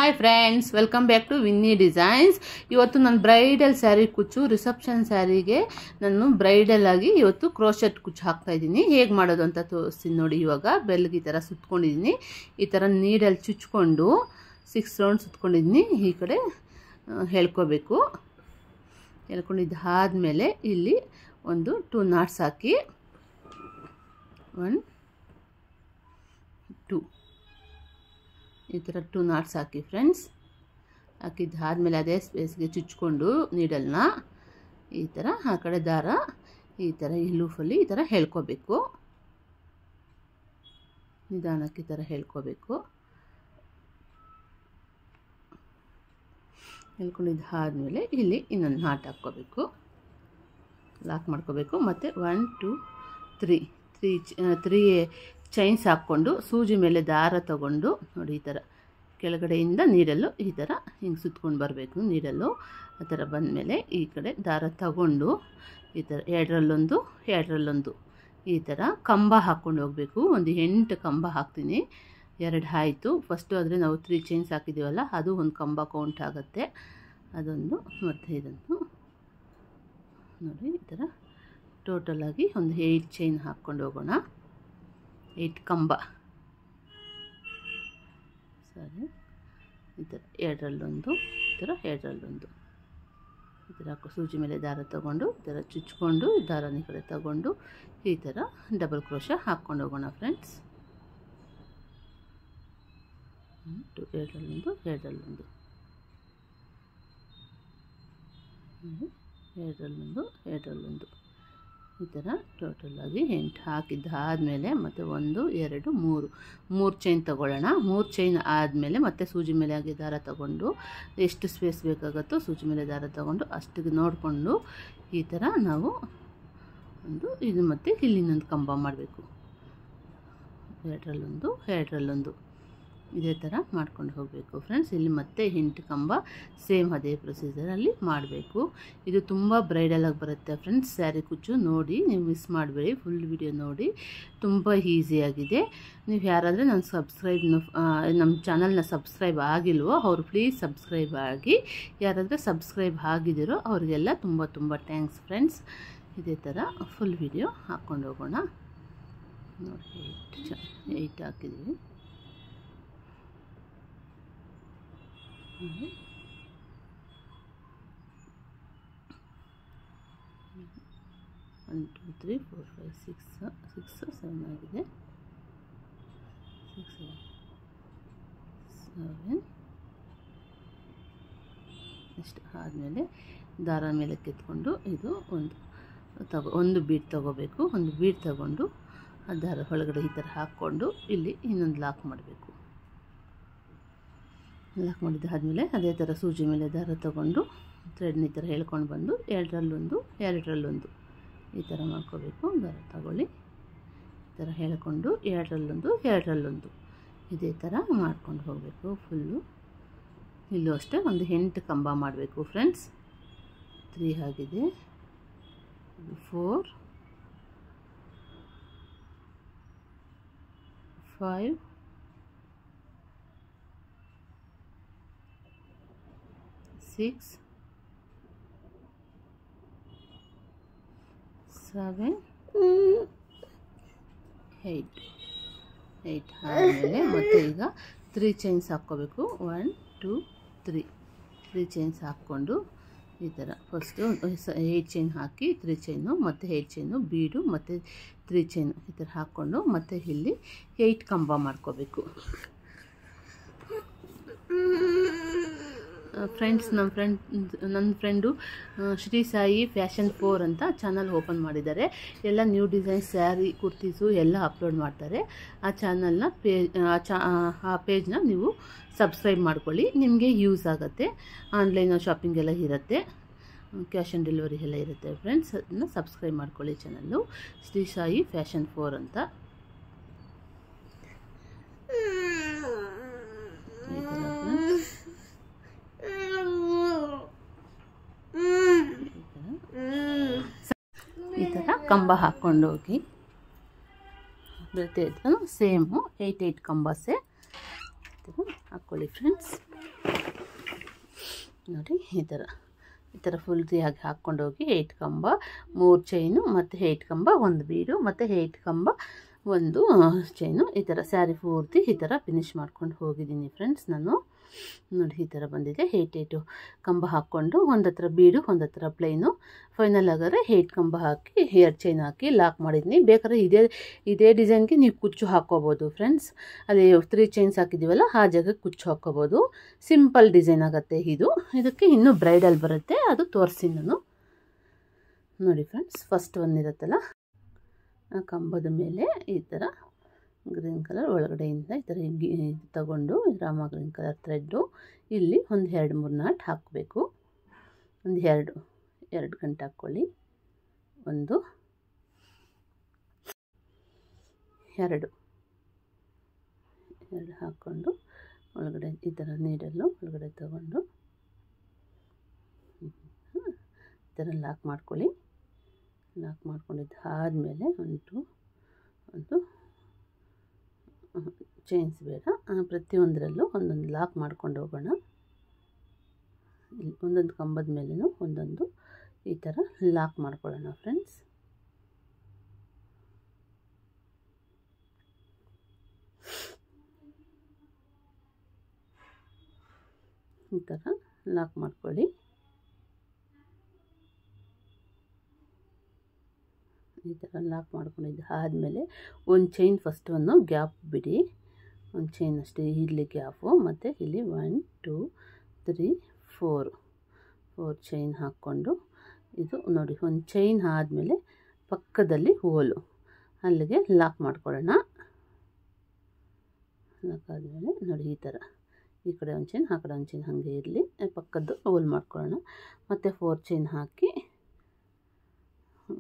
Hi friends, welcome back to Vinni Designs. ಇವತ್ತು ನಾನು bridal sari ಕುಚ್ಚು, ರಿಸೆಪ್ಷನ್ ಸ್ಯಾರಿಗೆ ನಾನು ಬ್ರೈಡಲ್ ಆಗಿ ಇವತ್ತು ಕ್ರೋಶೆಟ್ ಕುಚ್ಚು ಹಾಕ್ತಾ ಇದ್ದೀನಿ. ಹೇಗೆ ಮಾಡೋದು ಅಂತ ತೋರಿಸ್ತೀನಿ ನೋಡಿ. ಇವಾಗ ಬೆಲ್ಗೆ ಈ ಥರ ಸುತ್ಕೊಂಡಿದ್ದೀನಿ. ಈ ಥರ ನೀಡಲ್ಲಿ ಚುಚ್ಕೊಂಡು 6 ರೌಂಡ್ ಸುತ್ಕೊಂಡಿದ್ದೀನಿ. ಈ ಕಡೆ ಹೇಳ್ಕೋಬೇಕು. ಹೇಳ್ಕೊಂಡಿದ್ದಾದಮೇಲೆ ಇಲ್ಲಿ ಒಂದು 2 ನಾಟ್ಸ್ ಹಾಕಿ 1 2 ಈ ಥರ 2 ನಾಟ್ಸ್ ಹಾಕಿ ಫ್ರೆಂಡ್ಸ್. ಹಾಕಿದ್ದಾದಮೇಲೆ ಅದೇ ಸ್ಪೇಸ್ಗೆ ಚುಚ್ಕೊಂಡು ನೀಡಲ್ನ ಈ ಥರ ಆ ಕಡೆ ದಾರ ಈ ಥರ ಈ ಲೂಫಲ್ಲಿ ಈ ಥರ ಹೇಳ್ಕೋಬೇಕು. ನಿಧಾನಕ್ಕೆ ಈ ಥರ ಹೇಳ್ಕೋಬೇಕು. ಹೇಳ್ಕೊಂಡಿದ್ದಾದಮೇಲೆ ಇಲ್ಲಿ ಇನ್ನೊಂದು ನಾಟ್ ಹಾಕ್ಕೋಬೇಕು, ಲಾಕ್ ಮಾಡ್ಕೋಬೇಕು. ಮತ್ತು 1 2 3 ಚೈನ್ಸ್ ಹಾಕ್ಕೊಂಡು ಸೂಜಿ ಮೇಲೆ ದಾರ ತಗೊಂಡು ನೋಡಿ ಈ ಥರ ಕೆಳಗಡೆಯಿಂದ ನೀಡಲು ಈ ಥರ ಹಿಂಗೆ ಸುತ್ಕೊಂಡು ಬರಬೇಕು. ನೀಡಲು ಆ ಥರ ಬಂದಮೇಲೆ ಈ ಕಡೆ ದಾರ ತಗೊಂಡು ಈ ಥರ ಎರಡರಲ್ಲೊಂದು ಈ ಥರ ಕಂಬ ಹಾಕ್ಕೊಂಡು ಹೋಗಬೇಕು. ಒಂದು 8 ಕಂಬ ಹಾಕ್ತೀನಿ. 2 ಆಯಿತು. ಫಸ್ಟು ಆದರೆ ನಾವು 3 ಚೈನ್ಸ್ ಹಾಕಿದ್ದೀವಲ್ಲ, ಅದು ಒಂದು ಕಂಬ ಕೌಂಟ್ ಆಗುತ್ತೆ. ಅದೊಂದು ಮತ್ತು ಇದನ್ನು ನೋಡಿ ಈ ಥರ ಟೋಟಲಾಗಿ ಒಂದು 8 ಚೈನ್ ಹಾಕ್ಕೊಂಡು ಹೋಗೋಣ. 8 ಕಂಬ ಸರಿ. ಈ ಥರ ಎರಡರಲ್ಲೊಂದು ಈ ಥರ ಎರಡರಲ್ಲೊಂದು ಈ ಥರ ಹಾಕೋ ಸೂಜಿ ಮೇಲೆ ದಾರ ತಗೊಂಡು ಈ ಥರ ಚುಚ್ಕೊಂಡು ದಾರನ ಈ ಕಡೆ ತಗೊಂಡು ಈ ಥರ ಡಬಲ್ ಕ್ರೋಶ ಹಾಕ್ಕೊಂಡು ಹೋಗೋಣ ಫ್ರೆಂಡ್ಸ್. ಎರಡರಲ್ಲೊಂದು ಎರಡರಲ್ಲೊಂದು ಈ ಥರ ಟೋಟಲಾಗಿ 8 ಹಾಕಿದ್ದಾದಮೇಲೆ ಮತ್ತು 1 2 3 ಚೈನ್ ತೊಗೊಳ್ಳೋಣ. 3 ಚೈನ್ ಆದಮೇಲೆ ಮತ್ತೆ ಸೂಜಿ ಮೇಲೆ ಆಗಿ ದಾರ ತಗೊಂಡು ಎಷ್ಟು ಸ್ಪೇಸ್ ಬೇಕಾಗುತ್ತೋ ಸೂಜಿ ಮೇಲೆ ದಾರ ತಗೊಂಡು ಅಷ್ಟಿಗೆ ನೋಡಿಕೊಂಡು ಈ ಥರ ನಾವು ಇದು ಮತ್ತು ಇಲ್ಲಿ ಇನ್ನೊಂದು ಕಂಬ ಮಾಡಬೇಕು. ಎರಡರಲ್ಲೊಂದು ಇದೇ ಥರ ಮಾಡ್ಕೊಂಡು ಹೋಗಬೇಕು ಫ್ರೆಂಡ್ಸ್. ಇಲ್ಲಿ ಮತ್ತೆ 8 ಕಂಬ ಸೇಮ್ ಅದೇ ಪ್ರೊಸೀಜರಲ್ಲಿ ಮಾಡಬೇಕು. ಇದು ತುಂಬ ಬ್ರೈಡಲಾಗಿ ಬರುತ್ತೆ ಫ್ರೆಂಡ್ಸ್. ಸ್ಯಾರಿ ಕುಚ್ಚು ನೋಡಿ, ನೀವು ಮಿಸ್ ಮಾಡಬೇಡಿ. ಫುಲ್ ವಿಡಿಯೋ ನೋಡಿ, ತುಂಬ ಈಸಿಯಾಗಿದೆ. ನೀವು ಯಾರಾದರೆ ನಮ್ಮ ಚಾನಲ್ನ ಸಬ್ಸ್ಕ್ರೈಬ್ ಆಗಿಲ್ವೋ ಅವರು ಪ್ಲೀಸ್ ಸಬ್ಸ್ಕ್ರೈಬ್ ಆಗಿ. ಯಾರಾದರೆ ಸಬ್ಸ್ಕ್ರೈಬ್ ಆಗಿದ್ದೀರೋ ಅವರಿಗೆಲ್ಲ ತುಂಬ ಥ್ಯಾಂಕ್ಸ್ ಫ್ರೆಂಡ್ಸ್. ಇದೇ ಥರ ಫುಲ್ ವಿಡಿಯೋ ಹಾಕ್ಕೊಂಡು ಹೋಗೋಣ ನೋಡಿ. 8 ಹಾಕಿದ್ದೀವಿ. 1 2 3 4 5 6 7 ಆಗಿದೆ. 6 7 ಇಷ್ಟು ಆದಮೇಲೆ ದಾರ ಮೇಲೆ ಕೆತ್ಕೊಂಡು ಇದು ಒಂದು ಬೀಟ್ ತಗೋಬೇಕು. ಒಂದು ಬೀಟ್ ತಗೊಂಡು ಆ ದಾರ ಒಳಗಡೆ ಈ ಥರ ಹಾಕ್ಕೊಂಡು ಇಲ್ಲಿ ಇನ್ನೊಂದು ಲಾಕ್ ಮಾಡಬೇಕು. ಲಾಕ್ ಮಾಡಿದ್ದಾದಮೇಲೆ ಅದೇ ಥರ ಸೂಜಿ ಮೇಲೆ ದಾರ ತಗೊಂಡು ಥ್ರೆಡ್ನ ಈ ಥರ ಹೇಳ್ಕೊಂಡು ಬಂದು ಎರಡರಲ್ಲೊಂದು ಈ ಥರ ಮಾಡ್ಕೋಬೇಕು. ದಾರ ತಗೊಳ್ಳಿ, ಈ ಥರ ಹೇಳ್ಕೊಂಡು ಎರಡರಲ್ಲೊಂದು ಇದೇ ಥರ ಮಾಡ್ಕೊಂಡು ಹೋಗಬೇಕು ಫುಲ್ಲು. ಇಲ್ಲೂ ಅಷ್ಟೇ ಒಂದು 8 ಕಂಬ ಮಾಡಬೇಕು ಫ್ರೆಂಡ್ಸ್. 3 ಆಗಿದೆ. 4 5 6 7 8 ಆದಮೇಲೆ ಮತ್ತೆ ಈಗ 3 ಚೈನ್ಸ್ ಹಾಕ್ಕೋಬೇಕು. 1 2 3 ಚೈನ್ಸ್ ಹಾಕ್ಕೊಂಡು ಈ ಥರ ಫಸ್ಟು 8 ಚೈನ್ ಹಾಕಿ 3 ಚೈನು ಮತ್ತು 8 ಚೈನು ಬೀಡು ಮತ್ತು 3 ಚೈನು ಈ ಥರ ಹಾಕ್ಕೊಂಡು ಮತ್ತೆ ಇಲ್ಲಿ 8 ಕಂಬ ಮಾಡ್ಕೋಬೇಕು ಫ್ರೆಂಡ್ಸ್. ನನ್ನ ಫ್ರೆಂಡು ಶ್ರೀ ಸಾಯಿ ಫ್ಯಾಷನ್ 4 ಅಂತ ಚಾನಲ್ ಓಪನ್ ಮಾಡಿದ್ದಾರೆ. ಎಲ್ಲ ನ್ಯೂ ಡಿಸೈನ್ ಸ್ಯಾರಿ ಕುರ್ತೀಸು ಎಲ್ಲ ಅಪ್ಲೋಡ್ ಮಾಡ್ತಾರೆ. ಆ ಚಾನಲ್ನ ಆ ಪೇಜ್ನ ನೀವು ಸಬ್ಸ್ಕ್ರೈಬ್ ಮಾಡ್ಕೊಳ್ಳಿ, ನಿಮಗೆ ಯೂಸ್ ಆಗುತ್ತೆ. ಆನ್ಲೈನ್ ಶಾಪಿಂಗ್ ಎಲ್ಲ ಇರುತ್ತೆ, ಕ್ಯಾಶ್ ಆನ್ ಡೆಲಿವರಿ ಎಲ್ಲ ಇರುತ್ತೆ ಫ್ರೆಂಡ್ಸ್. ಅದನ್ನು ಸಬ್ಸ್ಕ್ರೈಬ್ ಮಾಡ್ಕೊಳ್ಳಿ. ಚಾನಲ್ಲು ಶ್ರೀ ಸಾಯಿ ಫ್ಯಾಷನ್ 4 ಅಂತ. ಈ ಥರ ಕಂಬ ಹಾಕ್ಕೊಂಡೋಗಿ ಪ್ರತಿಯೊಂದು ಸೇಮು 8 ಕಂಬಸೆ ಹಾಕ್ಕೊಳ್ಳಿ ಫ್ರೆಂಡ್ಸ್. ನೋಡಿ ಈ ಥರ ಫುಲ್ತಿಯಾಗಿ ಹಾಕ್ಕೊಂಡೋಗಿ 8 ಕಂಬ 3 ಚೈನು ಮತ್ತು 8 ಕಂಬ 1 ಬೀಡು ಮತ್ತು 8 ಕಂಬ 1 ಚೈನು ಈ ಥರ ಸ್ಯಾರಿ ಪೂರ್ತಿ ಈ ಥರ ಫಿನಿಶ್ ಮಾಡ್ಕೊಂಡು ಹೋಗಿದ್ದೀನಿ ಫ್ರೆಂಡ್ಸ್ ನಾನು. ನೋಡಿ ಈ ಥರ ಬಂದಿದೆ. 8 ಕಂಬ ಹಾಕ್ಕೊಂಡು ಒಂದತ್ರ ಬೀಡು ಒಂದತ್ರ ಪ್ಲೈನು ಫೈನಲ್ ಆಗಾರೆ 8 ಕಂಬ ಹಾಕಿ 2 ಚೈನ್ ಹಾಕಿ ಲಾಕ್ ಮಾಡಿದ್ದೀನಿ. ಬೇಕಾದ್ರೆ ಇದೇ ಡಿಸೈನ್ಗೆ ನೀವು ಕುಚ್ಚು ಹಾಕ್ಕೋಬೋದು ಫ್ರೆಂಡ್ಸ್. ಅಲ್ಲಿ 3 ಚೈನ್ಸ್ ಹಾಕಿದ್ದೀವಲ್ಲ ಆ ಜಾಗಕ್ಕೆ ಕುಚ್ಚು ಹಾಕ್ಕೋಬೋದು. ಸಿಂಪಲ್ ಡಿಸೈನ್ ಆಗುತ್ತೆ ಇದು. ಇದಕ್ಕೆ ಇನ್ನೂ ಬ್ರೈಡಲ್ ಬರುತ್ತೆ, ಅದು ತೋರಿಸ್ತೀನಿ ನಾನು. ನೋಡಿ ಫ್ರೆಂಡ್ಸ್, ಫಸ್ಟ್ ಒಂದಿರುತ್ತಲ್ಲ ಆ ಕಂಬದ ಮೇಲೆ ಈ ಥರ ಗ್ರೀನ್ ಕಲರ್ ಒಳಗಡೆಯಿಂದ ಈ ಥರ ತಗೊಂಡು ರಾಮ ಗ್ರೀನ್ ಕಲರ್ ಥ್ರೆಡ್ಡು ಇಲ್ಲಿ ಒಂದು 2-3 ನಾಟ್ ಹಾಕಬೇಕು. ಒಂದು 2 ಗಂಟೆ ಹಾಕ್ಕೊಳ್ಳಿ. 1 2 ಹಾಕ್ಕೊಂಡು ಒಳಗಡೆ ಈ ಥರ ನೀಡಲ್ಲು ಒಳಗಡೆ ತಗೊಂಡು ಈ ಥರ ಲಾಕ್ ಮಾಡ್ಕೊಳ್ಳಿ. ಲಾಕ್ ಮಾಡ್ಕೊಂಡಿದ್ದು ಆದಮೇಲೆ ಒಂದು ಚೈನ್ಸ್ ಬೇಡ, ಪ್ರತಿಯೊಂದರಲ್ಲೂ ಒಂದೊಂದು ಲಾಕ್ ಮಾಡ್ಕೊಂಡು ಹೋಗೋಣ. ಇಲ್ಲಿ ಒಂದೊಂದು ಕಂಬದ ಮೇಲೂ ಒಂದೊಂದು ಈ ಥರ ಲಾಕ್ ಮಾಡ್ಕೊಳ್ಳೋಣ ಫ್ರೆಂಡ್ಸ್. ಈ ಥರ ಲಾಕ್ ಮಾಡ್ಕೊಳ್ಳಿ. ಈ ಥರ ಲಾಕ್ ಮಾಡ್ಕೊಂಡಿದ್ದು ಆದಮೇಲೆ ಒಂದು ಚೈನ್ ಫಸ್ಟ್ ಒಂದು ಗ್ಯಾಪ್ ಬಿಡಿ. ಒಂದು ಚೈನ್ ಅಷ್ಟೇ ಇಲ್ಲಿ ಗ್ಯಾಪು, ಮತ್ತು ಇಲ್ಲಿ 1 2 3 4 ಚೈನ್ ಹಾಕ್ಕೊಂಡು ಇದು ನೋಡಿ ಒಂದು ಚೈನ್ ಆದಮೇಲೆ ಪಕ್ಕದಲ್ಲಿ ಹೋಲು ಅಲ್ಲಿಗೆ ಲಾಕ್ ಮಾಡ್ಕೊಳ್ಳೋಣ. ಲಾಕ್ ಆದಮೇಲೆ ನೋಡಿ ಈ ಥರ ಈ ಕಡೆ ಒಂದು ಚೈನ್ ಆ ಕಡೆ ಒಂದು ಚೈನ್ ಹಾಗೆ ಇರಲಿ, ಪಕ್ಕದ್ದು ಹೋಲ್ ಮಾಡ್ಕೊಳ್ಳೋಣ. ಮತ್ತು 4 ಚೈನ್ ಹಾಕಿ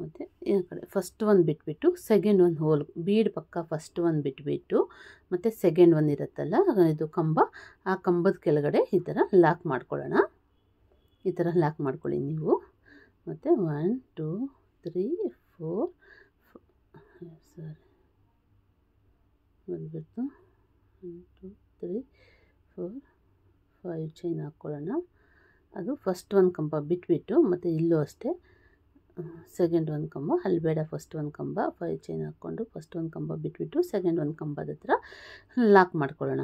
ಮತ್ತು ಈ ಕಡೆ ಫಸ್ಟ್ ಒಂದು ಬಿಟ್ಬಿಟ್ಟು ಸೆಕೆಂಡ್ ಒಂದು ಹೋಲ್ ಬೀಡ್ ಪಕ್ಕ ಫಸ್ಟ್ ಒಂದು ಬಿಟ್ಬಿಟ್ಟು ಮತ್ತು ಸೆಕೆಂಡ್ ಒಂದು ಇರುತ್ತಲ್ಲ ಇದು ಕಂಬ, ಆ ಕಂಬದ ಕೆಳಗಡೆ ಈ ಥರ ಲಾಕ್ ಮಾಡ್ಕೊಳ್ಳೋಣ. ಈ ಥರ ಲಾಕ್ ಮಾಡ್ಕೊಳ್ಳಿ ನೀವು. ಮತ್ತು 1 2 3 4 ಬಂದುಬಿಟ್ಟು 1 2 3 4 5 ಚೈನ್ ಹಾಕ್ಕೊಳ್ಳೋಣ. ಅದು ಫಸ್ಟ್ ಒಂದು ಕಂಬ ಬಿಟ್ಬಿಟ್ಟು ಮತ್ತು ಇಲ್ಲೂ ಅಷ್ಟೇ ಸೆಕೆಂಡ್ ಒಂದು ಕಂಬ, ಅಲ್ಲಿ ಬೇಡ ಫಸ್ಟ್ ಒಂದು ಕಂಬ 5 ಚೈನ್ ಹಾಕ್ಕೊಂಡು ಫಸ್ಟ್ ಒಂದು ಕಂಬ ಬಿಟ್ಬಿಟ್ಟು ಸೆಕೆಂಡ್ ಒಂದು ಕಂಬದ ಹತ್ರ ಲಾಕ್ ಮಾಡ್ಕೊಳ್ಳೋಣ.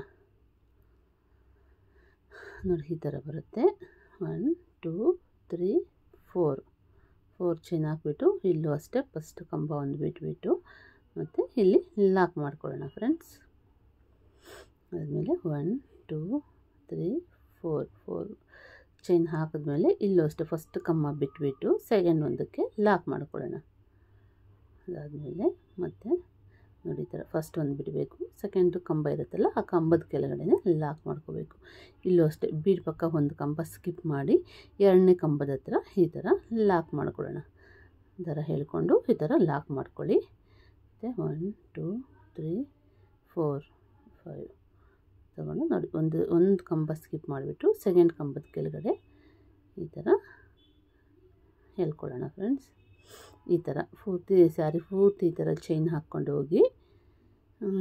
ನೋಡಿ ಈ ಥರ ಬರುತ್ತೆ. 1 2 3 4 ಚೈನ್ ಹಾಕ್ಬಿಟ್ಟು ಇಲ್ಲೂ ಅಷ್ಟೇ ಫಸ್ಟ್ ಕಂಬ ಒಂದು ಬಿಟ್ಬಿಟ್ಟು ಮತ್ತು ಇಲ್ಲಿ ಲಾಕ್ ಮಾಡ್ಕೊಳ್ಳೋಣ ಫ್ರೆಂಡ್ಸ್. ಆದಮೇಲೆ 1 2 3 4 ಚೈನ್ ಹಾಕಿದ್ಮೇಲೆ ಇಲ್ಲೂ ಅಷ್ಟೇ ಫಸ್ಟ್ ಕಂಬ ಬಿಟ್ಬಿಟ್ಟು ಸೆಕೆಂಡ್ ಒಂದಕ್ಕೆ ಲಾಕ್ ಮಾಡ್ಕೊಳ್ಳೋಣ. ಅದಾದಮೇಲೆ ಮತ್ತೆ ನೋಡಿ ಈ ಥರ ಫಸ್ಟ್ ಒಂದು ಬಿಡಬೇಕು, ಸೆಕೆಂಡು ಕಂಬ ಇರುತ್ತಲ್ಲ ಆ ಕಂಬದ ಕೆಳಗಡೆ ಲಾಕ್ ಮಾಡ್ಕೋಬೇಕು. ಇಲ್ಲೂ ಅಷ್ಟೇ ಬೀಡ್ ಪಕ್ಕ ಒಂದು ಕಂಬ ಸ್ಕಿಪ್ ಮಾಡಿ 2ನೇ ಕಂಬದ ಹತ್ರ ಈ ಥರ ಲಾಕ್ ಮಾಡ್ಕೊಳ್ಳೋಣ. ಈ ಥರ ಹೇಳ್ಕೊಂಡು ಈ ಥರ ಲಾಕ್ ಮಾಡ್ಕೊಳ್ಳಿ. ಮತ್ತು 1 2 3 4 5 ತಗೊಂಡು ನೋಡಿ ಒಂದು ಕಂಬ ಸ್ಕಿಪ್ ಮಾಡಿಬಿಟ್ಟು ಸೆಕೆಂಡ್ ಕಂಬದ ಕೆಳಗಡೆ ಈ ಥರ ಹೇಳ್ಕೊಳ್ಳೋಣ ಫ್ರೆಂಡ್ಸ್. ಈ ಥರ ಪೂರ್ತಿ ಸ್ಯಾರಿ ಪೂರ್ತಿ ಈ ಥರ ಚೈನ್ ಹಾಕ್ಕೊಂಡು ಹೋಗಿ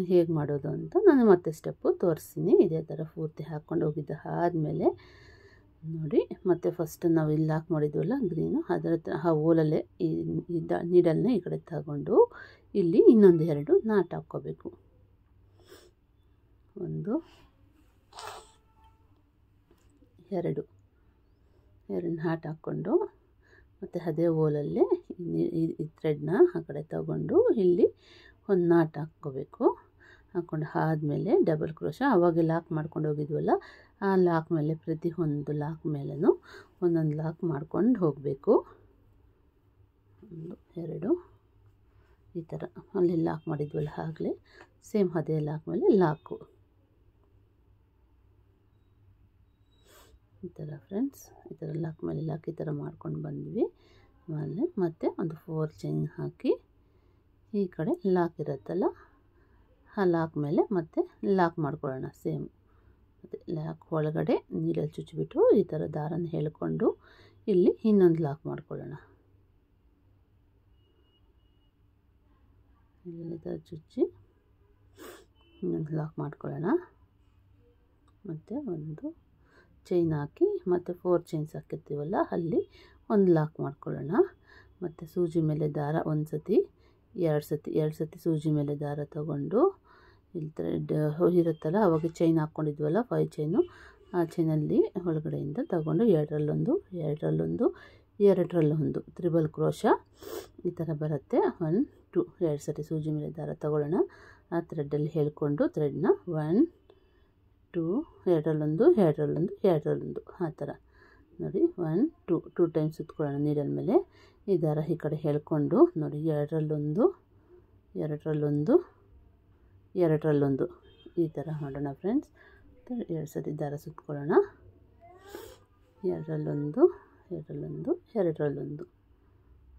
ಹೇಗೆ ಮಾಡೋದು ಅಂತ ನಾನು ಮತ್ತೆ ಸ್ಟೆಪ್ಪು ತೋರಿಸ್ತೀನಿ. ಇದೇ ಥರ ಪೂರ್ತಿ ಹಾಕ್ಕೊಂಡು ಹೋಗಿದ್ದು ಆದಮೇಲೆ ನೋಡಿ ಮತ್ತೆ ಫಸ್ಟ್ ನಾವು ಇಲ್ಲಿ ಲಾಕ್ ಮಾಡಿದ್ವಲ್ಲ ಗ್ರೀನು ಅದರ ಹತ್ರ ಆ ಹೋಲಲ್ಲೇ ಈ ನೀಡಲ್ನ ಈ ಕಡೆ ತಗೊಂಡು ಇಲ್ಲಿ ಇನ್ನೊಂದು 2 ನಾಟ್ ಹಾಕ್ಕೋಬೇಕು. 1 2 ನಾಟ್ ಹಾಕ್ಕೊಂಡು ಮತ್ತು ಅದೇ ಹೋಲಲ್ಲೇ ಈ ಥ್ರೆಡ್ನ ಆ ಕಡೆ ತಗೊಂಡು ಇಲ್ಲಿ ಒಂದು ನಾಟ್ ಹಾಕ್ಕೋಬೇಕು. ಹಾಕ್ಕೊಂಡು ಆದಮೇಲೆ ಡಬಲ್ ಕ್ರೋಶ ಅವಾಗೆ ಲಾಕ್ ಮಾಡ್ಕೊಂಡು ಹೋಗಿದ್ವಲ್ಲ ಆ ಲಾಕ್ ಮೇಲೆ ಪ್ರತಿಯೊಂದು ಲಾಕ್ ಮೇಲೂ ಒಂದೊಂದು ಲಾಕ್ ಮಾಡ್ಕೊಂಡು ಹೋಗಬೇಕು. 1 2 ಈ ಥರ ಅಲ್ಲಿ ಲಾಕ್ ಮಾಡಿದ್ವಲ್ಲ ಆಗಲೇ ಸೇಮ್ ಅದೇ ಲಾಕ್ ಮೇಲೆ ಲಾಕು. ಈ ಥರ ಫ್ರೆಂಡ್ಸ್ ಈ ಥರ ಲಾಕ್ ಮೇಲೆ ಲಾಕ್ ಈ ಥರ ಮಾಡ್ಕೊಂಡು ಬಂದ್ವಿ. ಆಮೇಲೆ ಮತ್ತೆ ಒಂದು 4 ಚೈನ್ ಹಾಕಿ ಈ ಕಡೆ ಲಾಕ್ ಇರುತ್ತಲ್ಲ ಆ ಲಾಕ್ ಮೇಲೆ ಮತ್ತೆ ಲಾಕ್ ಮಾಡ್ಕೊಳ್ಳೋಣ. ಸೇಮ್ ಮತ್ತು ಲಾಕ್ ಒಳಗಡೆ ನೀರಲ್ಲಿ ಚುಚ್ಚಿಬಿಟ್ಟು ಈ ಥರ ದಾರನ ಎಳ್ಕೊಂಡು ಇಲ್ಲಿ ಇನ್ನೊಂದು ಲಾಕ್ ಮಾಡ್ಕೊಳ್ಳೋಣ. ಈ ಥರ ಚುಚ್ಚಿ ಇನ್ನೊಂದು ಲಾಕ್ ಮಾಡ್ಕೊಳ್ಳೋಣ. ಮತ್ತು 1 ಚೈನ್ ಹಾಕಿ ಮತ್ತು 4 ಚೈನ್ಸ್ ಹಾಕಿರ್ತೀವಲ್ಲ ಅಲ್ಲಿ ಒಂದು ಲಾಕ್ ಮಾಡ್ಕೊಳ್ಳೋಣ. ಮತ್ತು ಸೂಜಿ ಮೇಲೆ ದಾರ ಒಂದು ಸತಿ, ಎರಡು ಸತಿ ಸೂಜಿ ಮೇಲೆ ದಾರ ತಗೊಂಡು ಇಲ್ಲಿ ಥ್ರೆಡ್ ಇರುತ್ತಲ್ಲ ಅವಾಗ ಚೈನ್ ಹಾಕ್ಕೊಂಡಿದ್ವಲ್ಲ 5 ಚೈನು, ಆ ಚೈನಲ್ಲಿ ಒಳಗಡೆಯಿಂದ ತಗೊಂಡು ಎರಡರಲ್ಲೊಂದು ತ್ರಿಬಲ್ ಕ್ರೋಶ ಈ ಥರ ಬರುತ್ತೆ. 1 2 2 ಸತಿ ಸೂಜಿ ಮೇಲೆ ದಾರ ತಗೊಳ್ಳೋಣ. ಆ ಥ್ರೆಡ್ಡಲ್ಲಿ ಹೇಳ್ಕೊಂಡು ಥ್ರೆಡ್ನ 1 2 ಎರಡರಲ್ಲೊಂದು ಆ ಥರ ನೋಡಿ 1 2 ಟೈಮ್ಸ್ ಸುತ್ಕೊಳ್ಳೋಣ. ನೀಡಲ್ ಮೇಲೆ ಈ ದಾರ ಈ ಕಡೆ ಹೇಳ್ಕೊಂಡು ನೋಡಿ ಎರಡರಲ್ಲೊಂದು ಈ ಥರ ಮಾಡೋಣ ಫ್ರೆಂಡ್ಸ್. 2 ಸತಿ ದಾರ ಸುತ್ಕೊಳ್ಳೋಣ. ಎರಡರಲ್ಲೊಂದು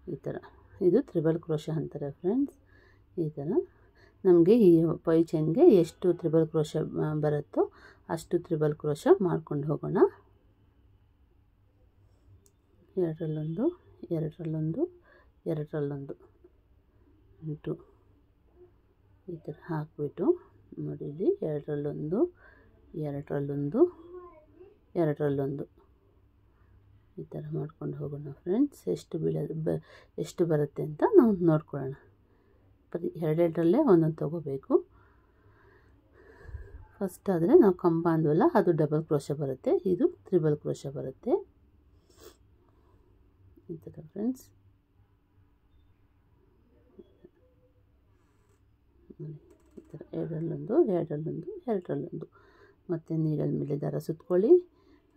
ಈ ಥರ, ಇದು ತ್ರಿಬಲ್ ಕ್ರೋಶ ಅಂತಾರೆ ಫ್ರೆಂಡ್ಸ್. ಈ ಥರ ನಮಗೆ ಈ 5 ಚೈನ್ಗೆ ಎಷ್ಟು ತ್ರಿಬಲ್ ಕ್ರೋಶ ಬರುತ್ತೋ ಅಷ್ಟು ತ್ರಿಬಲ್ ಕ್ರೋಶ ಮಾಡ್ಕೊಂಡು ಹೋಗೋಣ. ಎರಡರಲ್ಲೊಂದು 2 ಈ ಥರ ಹಾಕಿಬಿಟ್ಟು ನೋಡಿ ಇಲ್ಲಿ ಎರಡರಲ್ಲೊಂದು ಈ ಥರ ಮಾಡ್ಕೊಂಡು ಹೋಗೋಣ ಫ್ರೆಂಡ್ಸ್. ಎಷ್ಟು ಬರುತ್ತೆ ಅಂತ ನಾವು ನೋಡ್ಕೊಳ್ಳೋಣ. ಬರೀ ಎರಡೆರಡರಲ್ಲೇ ಒಂದೊಂದು ತೊಗೋಬೇಕು. ಫಸ್ಟ್ ಆದರೆ ನಾವು ಕಂಬ ಅಂದ್ವಲ್ಲ ಅದು ಡಬಲ್ ಕ್ರೋಶ ಬರುತ್ತೆ, ಇದು ತ್ರಿಬಲ್ ಕ್ರೋಶ ಬರುತ್ತೆ. ಈ ಥರ ಫ್ರೆಂಡ್ಸ್ ಈ ಥರ ಎರಡರಲ್ಲೊಂದು ಮತ್ತು ನೀಡಲ್ ಮೇಲೆ ದಾರ ಸುತ್ಕೊಳ್ಳಿ.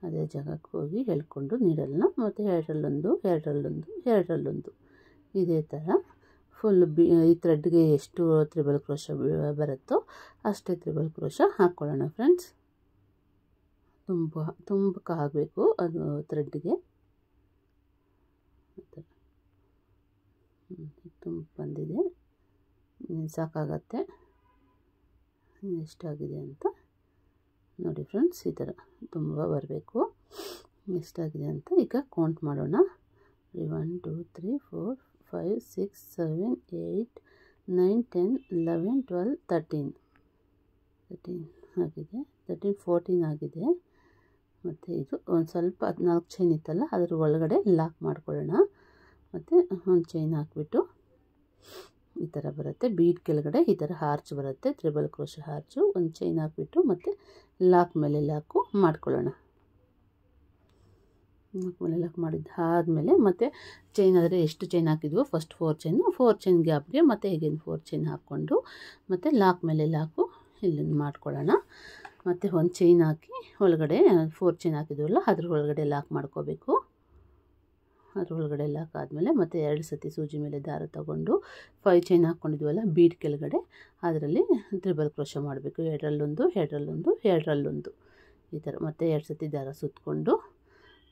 ಅದೇ ಜಾಗಕ್ಕೆ ಹೋಗಿ ಎಳ್ಕೊಂಡು ನೀಡಲ್ನ ಮತ್ತು ಎರಡರಲ್ಲೊಂದು ಇದೇ ಥರ ಫುಲ್ ಈ ಥ್ರೆಡ್ಗೆ ಎಷ್ಟು ತ್ರಿಬಲ್ ಕ್ರೋಶ ಬರುತ್ತೋ ಅಷ್ಟೇ ತ್ರಿಬಲ್ ಕ್ರೋಶ ಹಾಕ್ಕೊಳ್ಳೋಣ ಫ್ರೆಂಡ್ಸ್. ತುಂಬಕ್ಕೆ ಆಗಬೇಕು ಅದು ಥ್ರೆಡ್ಗೆ. ತುಂಬ ಬಂದಿದೆ, ಸಾಕಾಗತ್ತೆ. ಎಷ್ಟಾಗಿದೆ ಅಂತ ನೋಡಿ ಫ್ರೆಂಡ್ಸ್. ಈ ಥರ ತುಂಬ ಬರಬೇಕು. ಎಷ್ಟಾಗಿದೆ ಅಂತ ಈಗ ಕೌಂಟ್ ಮಾಡೋಣ. 1 2 3 4 5 6 7 8 9 10 11 12 13 ಆಗಿದೆ. 13 14 ಆಗಿದೆ. ಮತ್ತು ಇದು ಒಂದು ಸ್ವಲ್ಪ 14 ಚೈನ್ ಇತ್ತಲ್ಲ ಅದ್ರ ಒಳಗಡೆ ಲಾಕ್ ಮಾಡ್ಕೊಳ್ಳೋಣ. ಮತ್ತು ಒಂದು ಚೈನ್ ಹಾಕ್ಬಿಟ್ಟು ಈ ಥರ ಬರುತ್ತೆ. ಬೀಡ್ ಕೆಳಗಡೆ ಈ ಥರ ಹಾರ್ಚ್ ಬರುತ್ತೆ, ತ್ರಿಬಲ್ ಕ್ರೋಶ ಹಾರ್ಚು. ಒಂದು ಚೈನ್ ಹಾಕ್ಬಿಟ್ಟು ಮತ್ತು ಲಾಕ್ ಮೇಲೆ ಲಾಕು ಮಾಡ್ಕೊಳ್ಳೋಣ. ಲಾಕ್ ಮಾಡಿದ್ದಾದಮೇಲೆ ಮತ್ತು ಚೈನ್ ಆದರೆ ಎಷ್ಟು ಚೈನ್ ಹಾಕಿದ್ವೋ ಫಸ್ಟ್ 4 ಚೈನ್ ಗ್ಯಾಪ್ಗೆ ಮತ್ತು ಹೀಗೇನು 4 ಚೈನ್ ಹಾಕ್ಕೊಂಡು ಮತ್ತು ಲಾಕ್ ಮೇಲೆ ಲಾಕು ಇಲ್ಲಿಂದ ಮಾಡ್ಕೊಳ್ಳೋಣ. ಮತ್ತು ಒಂದು ಚೈನ್ ಹಾಕಿ ಒಳಗಡೆ 4 ಚೈನ್ ಹಾಕಿದ್ವಲ್ಲ ಅದ್ರ ಒಳಗಡೆ ಲಾಕ್ ಮಾಡ್ಕೋಬೇಕು. ಅದ್ರ ಒಳಗಡೆ ಲಾಕ್ ಆದಮೇಲೆ ಮತ್ತು 2 ಸತಿ ಸೂಜಿ ಮೇಲೆ ದಾರ ತಗೊಂಡು 5 ಚೈನ್ ಹಾಕ್ಕೊಂಡಿದ್ವಲ್ಲ ಬೀಡ್ ಕೆಳಗಡೆ ಅದರಲ್ಲಿ ತ್ರಿಬಲ್ ಕ್ರೋಶ ಮಾಡಬೇಕು. ಎರಡರಲ್ಲೊಂದು ಈ ಥರ ಮತ್ತು 2 ಸತಿ ದಾರ ಸುತ್ತಕೊಂಡು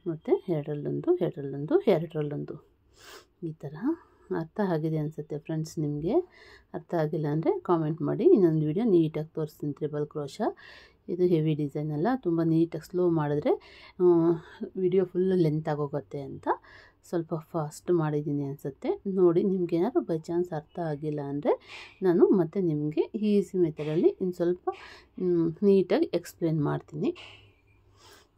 ಮತ್ತು ಎರಡರಲ್ಲೊಂದು ಈ ಥರ. ಅರ್ಥ ಆಗಿದೆ ಅನಿಸುತ್ತೆ ಫ್ರೆಂಡ್ಸ್. ನಿಮಗೆ ಅರ್ಥ ಆಗಿಲ್ಲ ಅಂದರೆ ಕಾಮೆಂಟ್ ಮಾಡಿ. ಇನ್ನೊಂದು ವಿಡಿಯೋ ನೀಟಾಗಿ ತೋರಿಸ್ತೀನಿ ತ್ರಿಬಲ್ ಕ್ರೋಶ. ಇದು ಹೆವಿ ಡಿಸೈನ್ ಅಲ್ಲ, ತುಂಬ ನೀಟಾಗಿ ಸ್ಲೋ ಮಾಡಿದ್ರೆ ವಿಡಿಯೋ ಫುಲ್ಲು ಲೆಂತ್ ಆಗೋಗುತ್ತೆ ಅಂತ ಸ್ವಲ್ಪ ಫಾಸ್ಟ್ ಮಾಡಿದ್ದೀನಿ ಅನಿಸುತ್ತೆ. ನೋಡಿ, ನಿಮ್ಗೆ ಏನಾದ್ರು ಬೈ ಚಾನ್ಸ್ ಅರ್ಥ ಆಗಿಲ್ಲ ಅಂದರೆ ನಾನು ಮತ್ತೆ ನಿಮಗೆ ಈಸಿ ಮೆಥಡಲ್ಲಿ ಇನ್ನು ಸ್ವಲ್ಪ ನೀಟಾಗಿ ಎಕ್ಸ್ಪ್ಲೇನ್ ಮಾಡ್ತೀನಿ.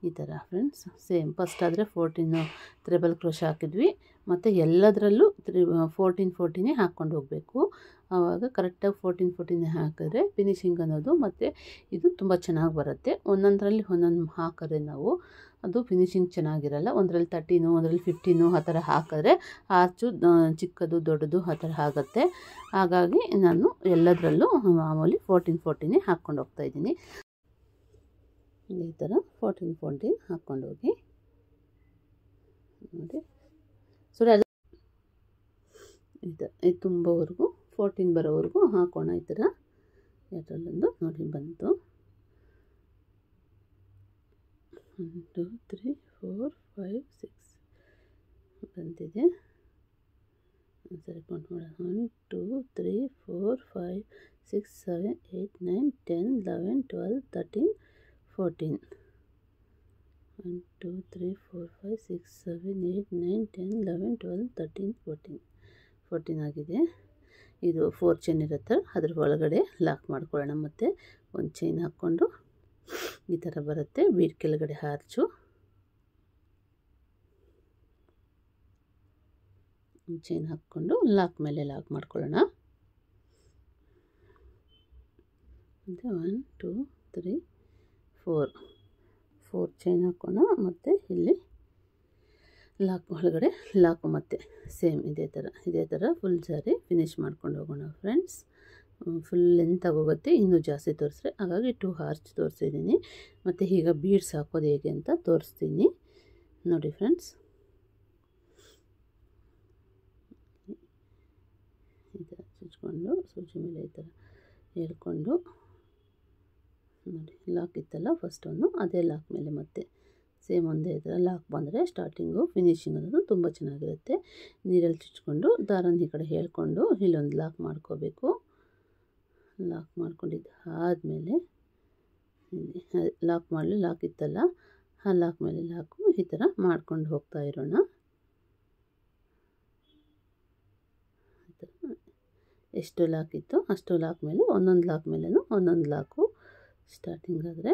ಈ ಥರ ಫ್ರೆಂಡ್ಸ್ ಸೇಮ್ ಫಸ್ಟ್ ಆದರೆ 14 ತ್ರಿಬಲ್ ಕ್ರೋಶ ಹಾಕಿದ್ವಿ ಮತ್ತು ಎಲ್ಲದರಲ್ಲೂ 14 ಹಾಕ್ಕೊಂಡು ಹೋಗಬೇಕು. ಆವಾಗ ಕರೆಕ್ಟಾಗಿ 14 ಹಾಕಿದ್ರೆ ಫಿನಿಶಿಂಗ್ ಅನ್ನೋದು ಮತ್ತು ಇದು ತುಂಬ ಚೆನ್ನಾಗಿ ಬರುತ್ತೆ. ಒಂದೊಂದರಲ್ಲಿ ಒಂದೊಂದು ಹಾಕಿದ್ರೆ ನಾವು ಅದು ಫಿನಿಶಿಂಗ್ ಚೆನ್ನಾಗಿರಲ್ಲ. ಒಂದರಲ್ಲಿ 13 ಒಂದರಲ್ಲಿ 15 ಆ ಥರ ಹಾಕಿದ್ರೆ ಆರ್ಚು ಚಿಕ್ಕದು ದೊಡ್ಡದು ಆ ಥರ ಆಗುತ್ತೆ. ಹಾಗಾಗಿ ನಾನು ಎಲ್ಲದರಲ್ಲೂ ಮಾಮೂಲಿ 14 ಹಾಕ್ಕೊಂಡು ಹೋಗ್ತಾಯಿದ್ದೀನಿ. ಈ ಥರ 14 ಹಾಕ್ಕೊಂಡೋಗಿ ನೋಡಿ ಸುರಿ ಇದು ತುಂಬವರೆಗೂ 14 ಬರೋವರೆಗೂ ಹಾಕೋಣ. ಈ ಥರ ಎರಡರಲ್ಲೊಂದು ನೋಡಿ ಬಂತು. 1 2 3 4 5 6 ಬಂದಿದೆ. ಸರಿ ಕೌಂಟ್ ಮಾಡೋಣ. 1 2 3 4 5 6 7 8 9 10 11 12 13 14 1 2 3 4 5 6 7 8 9 10 11 12 13 14 ಆಗಿದೆ. ಇದು 4 ಚೈನ್ ಇರುತ್ತೆ, ಅದ್ರ ಒಳಗಡೆ ಲಾಕ್ ಮಾಡ್ಕೊಳ್ಳೋಣ. ಮತ್ತು ಒಂದು ಚೈನ್ ಹಾಕ್ಕೊಂಡು ಈ ಥರ ಬರುತ್ತೆ. ಬೀಡ್ ಕೆಳಗಡೆ ಹಾರ್ಚು ಚೈನ್ ಹಾಕ್ಕೊಂಡು ಲಾಕ್ ಮೇಲೆ ಲಾಕ್ ಮಾಡ್ಕೊಳ್ಳೋಣ. ಮತ್ತು 1 2 3 4 ಚೈನ್ ಹಾಕೋಣ. ಮತ್ತು ಇಲ್ಲಿ ಲಾಕ್ ಒಳಗಡೆ ಲಾಕು ಮತ್ತು ಸೇಮ್ ಇದೇ ಥರ ಫುಲ್ ಸಾರಿ ಫಿನಿಶ್ ಮಾಡ್ಕೊಂಡು ಹೋಗೋಣ ಫ್ರೆಂಡ್ಸ್. ಫುಲ್ ಲೆಂತ್ ಆಗೋಗುತ್ತೆ, ಇನ್ನೂ ಜಾಸ್ತಿ ತೋರಿಸ್ರೆ, ಹಾಗಾಗಿ 2 ಹಾರ್ಚ್ ತೋರಿಸಿದ್ದೀನಿ. ಮತ್ತು ಈಗ ಬೀಡ್ಸ್ ಹಾಕೋದು ಹೇಗೆ ಅಂತ ತೋರಿಸ್ತೀನಿ ನೋಡಿ ಫ್ರೆಂಡ್ಸ್. ಈ ಥರ ಚುಚ್ಕೊಂಡು ಸೂಜಿ ಮೇಲೆ ಈ ಥರ ಹೇಳ್ಕೊಂಡು ನೋಡಿ, ಲಾಕ್ ಇತ್ತಲ್ಲ ಫಸ್ಟ್ ಒಂದು, ಅದೇ ಲಾಕ್ ಮೇಲೆ ಮತ್ತೆ ಸೇಮ್ ಒಂದೇ ಥರ ಲಾಕ್ ಬಂದರೆ ಸ್ಟಾರ್ಟಿಂಗು ಫಿನಿಶಿಂಗ್ ಅನ್ನೋದು ತುಂಬ ಚೆನ್ನಾಗಿರುತ್ತೆ. ನೀರಲ್ಲಿ ಚುಚ್ಕೊಂಡು ದಾರನ ಈ ಕಡೆ ಹೇಳ್ಕೊಂಡು ಇಲ್ಲೊಂದು ಲಾಕ್ ಮಾಡ್ಕೋಬೇಕು. ಲಾಕ್ ಮಾಡ್ಕೊಂಡಿದ್ದು ಆದಮೇಲೆ ಇಲ್ಲಿ ಲಾಕ್ ಇತ್ತಲ್ಲ, ಆ ಲಾಕ್ ಮೇಲೆ ಲಾಕು ಈ ಥರ ಮಾಡ್ಕೊಂಡು ಹೋಗ್ತಾ ಇರೋಣ. ಎಷ್ಟು ಲಾಕ್ ಇತ್ತು ಅಷ್ಟು ಲಾಕ್ ಮೇಲೆ ಒಂದೊಂದು ಲಾಕ್ ಮೇಲೂ ಒಂದೊಂದು ಲಾಕು ಸ್ಟಾರ್ಟಿಂಗ್ ಆದರೆ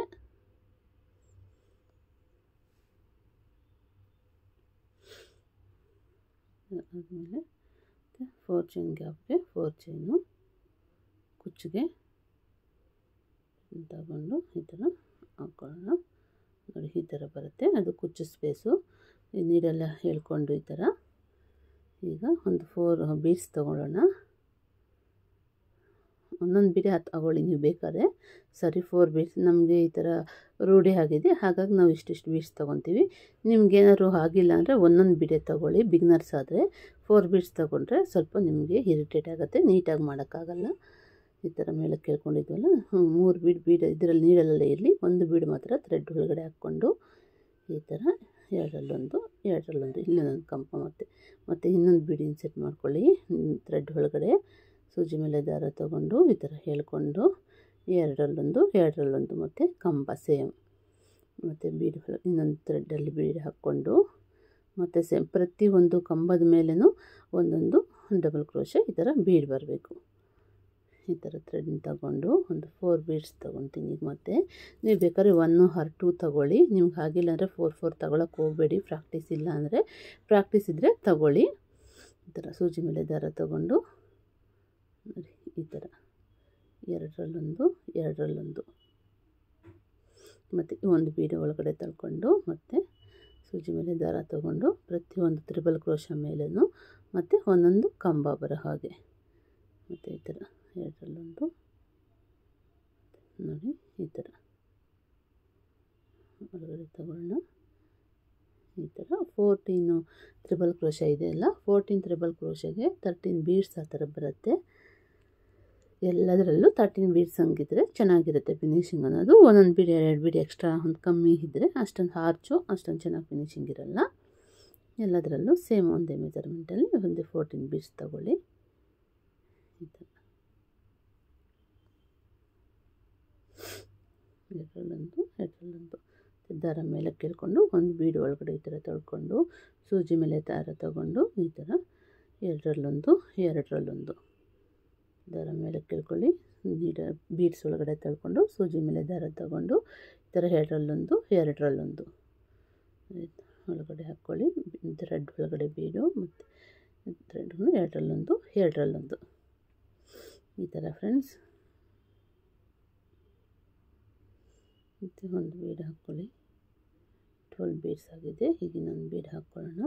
ಆದಮೇಲೆ 4 ಚೈನ್ ಗ್ಯಾಪ್ಗೆ 4 ಚೈನು ಕುಚ್ಚಿಗೆ ತಗೊಂಡು ಈ ಥರ ಹಾಕ್ಕೊಳ್ಳೋಣ. ನೋಡಿ ಈ ಥರ ಬರುತ್ತೆ, ಅದು ಕುಚ್ಚು ಸ್ಪೇಸು. ಈ ನೀರೆಲ್ಲ ಹೇಳ್ಕೊಂಡು ಈ ಥರ ಈಗ ಒಂದು 4 ಬೀಡ್ಸ್ ತೊಗೊಳ್ಳೋಣ. ಒಂದೊಂದು ಬೀಡೆ ತಗೊಳ್ಳಿ ನೀವು ಬೇಕಾದ್ರೆ. ಸರಿ 4 ಬೀಡ್ಸ್ ನಮಗೆ ಈ ಥರ ರೂಢಿ ಆಗಿದೆ, ಹಾಗಾಗಿ ನಾವು ಇಷ್ಟಿಷ್ಟು ಬೀಡ್ಸ್ ತೊಗೊತೀವಿ. ನಿಮ್ಗೇನಾದ್ರು ಆಗಿಲ್ಲ ಅಂದರೆ ಒಂದೊಂದು ಬೀಡೆ ತೊಗೊಳ್ಳಿ. ಬಿಗ್ನರ್ಸ್ ಆದರೆ 4 ಬೀಡ್ಸ್ ತೊಗೊಂಡ್ರೆ ಸ್ವಲ್ಪ ನಿಮಗೆ ಇರಿಟೇಟ್ ಆಗುತ್ತೆ, ನೀಟಾಗಿ ಮಾಡೋಕ್ಕಾಗಲ್ಲ. ಈ ಥರ ಮೇಲೆ ಕೇಳ್ಕೊಂಡಿದ್ವಲ್ಲ, 3 ಬೀಡ್ ಇದರಲ್ಲಿ ನೀರಲ್ಲೆಲ್ಲ ಇರಲಿ, ಒಂದು ಬೀಡ್ ಮಾತ್ರ ಥ್ರೆಡ್ ಒಳಗಡೆ ಹಾಕ್ಕೊಂಡು ಈ ಥರ ಎರಡರಲ್ಲೊಂದು ಇಲ್ಲೊಂದು ಕಂಪ ಮತ್ತು ಇನ್ನೊಂದು ಬೀಡ್ ಇನ್ಸೆಟ್ ಮಾಡ್ಕೊಳ್ಳಿ ಥ್ರೆಡ್ ಒಳಗಡೆ. ಸೂಜಿ ಮೇಲೆ ದಾರ ತಗೊಂಡು ಈ ಥರ ಹೇಳ್ಕೊಂಡು ಎರಡರಲ್ಲೊಂದು ಮತ್ತು ಕಂಬ ಸೇಮ್, ಮತ್ತು ಬೀಡ್ ಇನ್ನೊಂದು ಥ್ರೆಡ್ಡಲ್ಲಿ ಬೀಡ್ ಹಾಕ್ಕೊಂಡು ಮತ್ತು ಸೇಮ್ ಪ್ರತಿಯೊಂದು ಕಂಬದ ಮೇಲೂ ಒಂದೊಂದು ಡಬಲ್ ಕ್ರೋಶೆ ಈ ಥರ ಬೀಡ್ ಬರಬೇಕು. ಈ ಥರ ಥ್ರೆಡ್ನ ತಗೊಂಡು ಒಂದು 4 ಬೀಡ್ಸ್ ತೊಗೊತೀನಿ. ಈಗ ಮತ್ತು ನೀವು ಬೇಕಾದ್ರೆ 1 or 2 ತೊಗೊಳ್ಳಿ. ನಿಮ್ಗೆ ಆಗಿಲ್ಲ ಅಂದರೆ 4 ತೊಗೊಳಕ್ಕೆ ಹೋಗಬೇಡಿ. ಪ್ರಾಕ್ಟೀಸ್ ಇದ್ದರೆ ತೊಗೊಳ್ಳಿ. ಈ ಥರ ಸೂಜಿ ಮೇಲೆ ದಾರ ತಗೊಂಡು ನೋಡಿ ಈ ಥರ ಎರಡರಲ್ಲೊಂದು ಮತ್ತು ಒಂದು ಬೀಡು ಒಳಗಡೆ ತಳ್ಕೊಂಡು ಮತ್ತು ಸೂಜಿ ಮೇಲೆ ದಾರ ತಗೊಂಡು ಪ್ರತಿಯೊಂದು ತ್ರಿಬಲ್ ಕ್ರೋಶ ಮೇಲೂ ಮತ್ತು ಒಂದೊಂದು ಕಂಬ ಬರೋ ಹಾಗೆ ಮತ್ತು ಈ ಥರ ಎರಡರಲ್ಲೊಂದು ನೋಡಿ ಈ ಥರ ಒಳಗಡೆ ತಗೊಳ್ಳೋಣ. ಈ ಥರ 14 ತ್ರಿಬಲ್ ಕ್ರೋಶ ಇದೆಯಲ್ಲ, 14 ತ್ರಿಬಲ್ ಕ್ರೋಶಗೆ 13 ಬೀಡ್ಸ್ ಆ ಥರ ಬರುತ್ತೆ. ಎಲ್ಲದರಲ್ಲೂ 13 ಬೀಡ್ಸ್ ಹಂಗಿದ್ರೆ ಚೆನ್ನಾಗಿರುತ್ತೆ ಫಿನಿಶಿಂಗ್ ಅನ್ನೋದು. ಒಂದೊಂದು ಬೀಡ್ 2 ಬೀಡ್ ಎಕ್ಸ್ಟ್ರಾ ಒಂದು ಕಮ್ಮಿ ಇದ್ದರೆ ಅಷ್ಟೊಂದು ಹಾರ್ಚು ಅಷ್ಟೊಂದು ಚೆನ್ನಾಗಿ ಫಿನಿಶಿಂಗ್ ಇರಲ್ಲ. ಎಲ್ಲದರಲ್ಲೂ ಸೇಮ್ ಒಂದೇ ಮೆಜರ್ಮೆಂಟಲ್ಲಿ ಒಂದು 14 ಬೀಡ್ಸ್ ತಗೊಳ್ಳಿ. ಈ ಥರ ಎರಡರಲ್ಲೊಂದು ದಾರ ಮೇಲೆ ಕೇಳ್ಕೊಂಡು ಒಂದು ಬೀಡು ಒಳಗಡೆ ಈ ಥರ ತೊಳ್ಕೊಂಡು ಸೂಜಿ ಮೇಲೆ ದಾರ ತಗೊಂಡು ಈ ಥರ ಎರಡರಲ್ಲೊಂದು ದಾರ ಮೇಲೆ ಕೇಳ್ಕೊಳ್ಳಿ. ಬೀಡ್ಸ್ ಒಳಗಡೆ ತಳ್ಕೊಂಡು ಸೂಜಿ ಮೇಲೆ ದಾರ ತಗೊಂಡು ಈ ಥರ ಎರಡರಲ್ಲೊಂದು ಒಳಗಡೆ ಹಾಕ್ಕೊಳ್ಳಿ. ಥ್ರೆಡ್ ಒಳಗಡೆ ಬೀಡು ಮತ್ತು ಥ್ರೆಡ್ಗಳು ಎರಡರಲ್ಲೊಂದು ಈ ಥರ ಫ್ರೆಂಡ್ಸ್. ಮತ್ತು ಒಂದು ಬೀಡ್ ಹಾಕ್ಕೊಳ್ಳಿ. 12 ಬೀಡ್ಸ್ ಆಗಿದೆ. ಈಗ ಇನ್ನೊಂದು ಬೀಡ್ ಹಾಕ್ಕೊಳ್ಳೋಣ.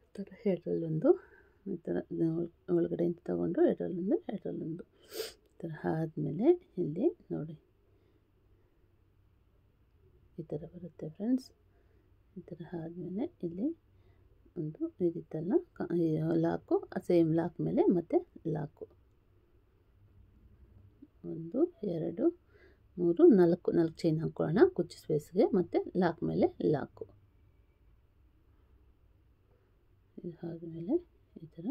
ಈ ಥರ ಎರಡರಲ್ಲೊಂದು ಈ ಥರ ಒಳಗಡೆಯಿಂದ ತಗೊಂಡು ಎರಡರಲ್ಲೊಂದು ಈ ಥರ ಆದಮೇಲೆ ಇಲ್ಲಿ ನೋಡಿ ಈ ಥರ ಬರುತ್ತೆ ಫ್ರೆಂಡ್ಸ್. ಈ ಥರ ಆದಮೇಲೆ ಇಲ್ಲಿ ಒಂದು ಇದಿತ್ತಲ್ಲ ಲಾಕು, ಸೇಮ್ ಲಾಕ್ ಮೇಲೆ ಮತ್ತು ಲಾಕು 1 2 3 4 ಚೈನ್ ಹಾಕ್ಕೊಳ್ಳೋಣ ಕುಚ್ಚು ಸ್ಪೇಸ್ಗೆ. ಮತ್ತು ಲಾಕ್ ಮೇಲೆ ಲಾಕು ಆದಮೇಲೆ ಈ ಥರ